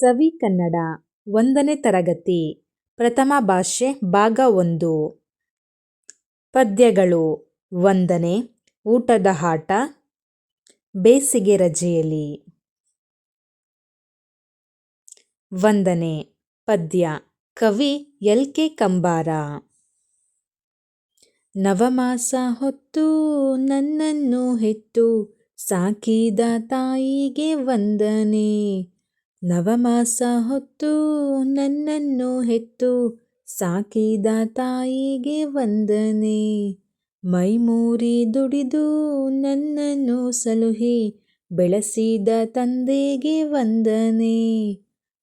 ಸವಿ ಕನ್ನಡ 1ನೇ ತರಗತಿ ಪ್ರಥಮ ಭಾಷೆ ಭಾಗ 1 ಪದ್ಯಗಳು 1ನೇ ಊಟದ ಆಟ ಬೇಸಿಗೆ ರಜೆಯಲ್ಲಿ 1ನೇ ಪದ್ಯ ಕವಿ ಎಲ್.ಕೆ. ಕಂಬಾರ. ನವಮಾಸ ಹೊತ್ತು ನನ್ನನ್ನು ಹೆತ್ತು ಸಾಕಿದ ತಾಯಿಗೆ ವಂದನೆ. ನವಮಾಸ ಹೊತ್ತು ನನ್ನನ್ನು ಹೆತ್ತು ಸಾಕಿದ ತಾಯಿಗೆ ವಂದನೆ. ಮೈಮೂರಿ ದುಡಿದು ನನ್ನನ್ನು ಸಲುಹಿ ಬೆಳೆಸಿದ ತಂದೆಗೆ ವಂದನೆ.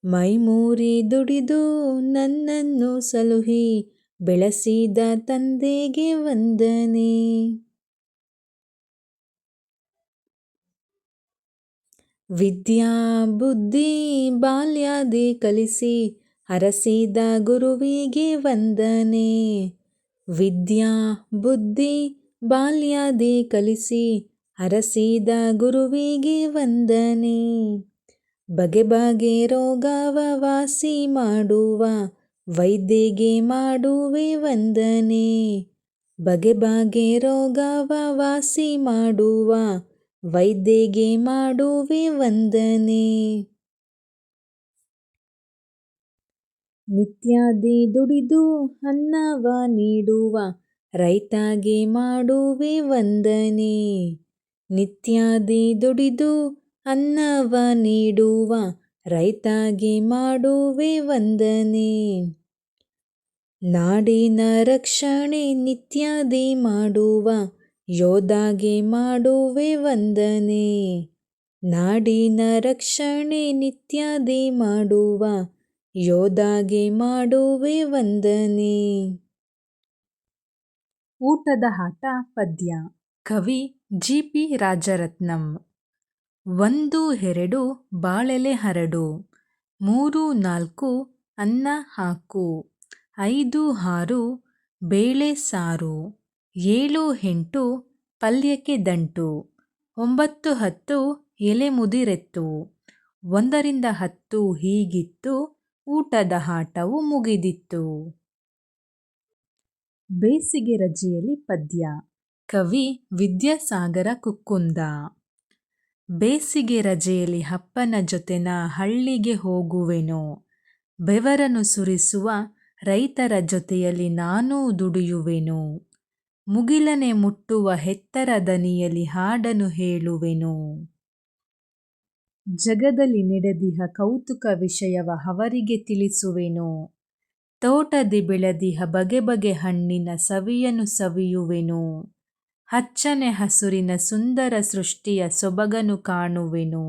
ಮೈಮೂರಿ ದುಡಿದು ನನ್ನನ್ನು ಸಲುಹಿ ಬೆಳೆಸಿದ ತಂದೆಗೆ ವಂದನೆ. ವಿದ್ಯಾ ಬುದ್ಧಿ ಬಾಲ್ಯದಿ ಕಲಿಸಿ ಹರಸಿದ ಗುರುವಿಗೆ ವಂದನೆ. ವಿದ್ಯಾ ಬುದ್ಧಿ ಬಾಲ್ಯದಿ ಕಲಿಸಿ ಹರಸಿದ ಗುರುವಿಗೆ ವಂದನೆ. ಬಗೆ ಬಗೆ ರೋಗವ ವಾಸಿ ಮಾಡುವ ವೈದ್ಯಗೆ ಮಾಡುವೆ ವಂದನೆ. ಬಗೆ ಬಗೆ ರೋಗವ ವಾಸಿ ಮಾಡುವ ವೈದ್ಯಗೆ ಮಾಡುವೆ ವಂದನೆ. ನಿತ್ಯಾದಿ ದುಡಿದು ಅನ್ನವ ನೀಡುವ ರೈತಗೆ ಮಾಡುವೆ ವಂದನೆ. ನಿತ್ಯಾದಿ ದುಡಿದು ಅನ್ನವ ನೀಡುವ ರೈತಗೆ ಮಾಡುವೆ ವಂದನೆ. ನಾಡಿನ ರಕ್ಷಣೆ ನಿತ್ಯಾದಿ ಮಾಡುವ ಯೋಧಗೆ ಮಾಡುವೆ ವಂದನೆ. ನಾಡಿನ ರಕ್ಷಣೆ ನಿತ್ಯಾದಿ ಮಾಡುವ ಯೋಧಗೆ ಮಾಡುವೆ ವಂದನೆ. ಊಟದ ಆಟ ಪದ್ಯ ಕವಿ ಜಿ.ಪಿ. ರಾಜರತ್ನಂ. 1 2 ಬಾಳೆಲೆ ಹರಡು. 3 4 ಅನ್ನ ಹಾಕು. 5 6 ಬೇಳೆ ಸಾರು. 7 8 ಪಲ್ಯಕ್ಕೆ ದಂಟು. 9 10 ಎಲೆ ಮುದಿರೆತ್ತು. 1 ರಿಂದ 10 ಹೀಗಿತ್ತು ಊಟದ ಆಟವು ಮುಗಿದಿತ್ತು. ಬೇಸಿಗೆ ರಜೆಯಲ್ಲಿ ಪದ್ಯ ಕವಿ ವಿದ್ಯಾಸಾಗರ ಕುಕ್ಕುಂದ. ಬೇಸಿಗೆ ರಜೆಯಲ್ಲಿ ಅಪ್ಪನ ಜೊತೆನ ಹಳ್ಳಿಗೆ ಹೋಗುವೆನು. ಬೆವರನ್ನು ಸುರಿಸುವ ರೈತರ ಜೊತೆಯಲ್ಲಿ ನಾನೂ ದುಡಿಯುವೆನು. ಮುಗಿಲನೆ ಮುಟ್ಟುವ ಎತ್ತರ ದನಿಯಲ್ಲಿ ಹಾಡನ್ನು ಹೇಳುವೆನು. ಜಗದಲ್ಲಿ ನಡೆದಿಹ ಕೌತುಕ ವಿಷಯವ ಅವರಿಗೆ ತಿಳಿಸುವೆನು. ತೋಟದಿ ಬೆಳೆದಿಹ ಬಗೆ ಬಗೆ ಹಣ್ಣಿನ ಸವಿಯನ್ನು ಸವಿಯುವೆನು. ಹಚ್ಚನೆ ಹಸುರಿನ ಸುಂದರ ಸೃಷ್ಟಿಯ ಸೊಬಗನ್ನು ಕಾಣುವೆನು.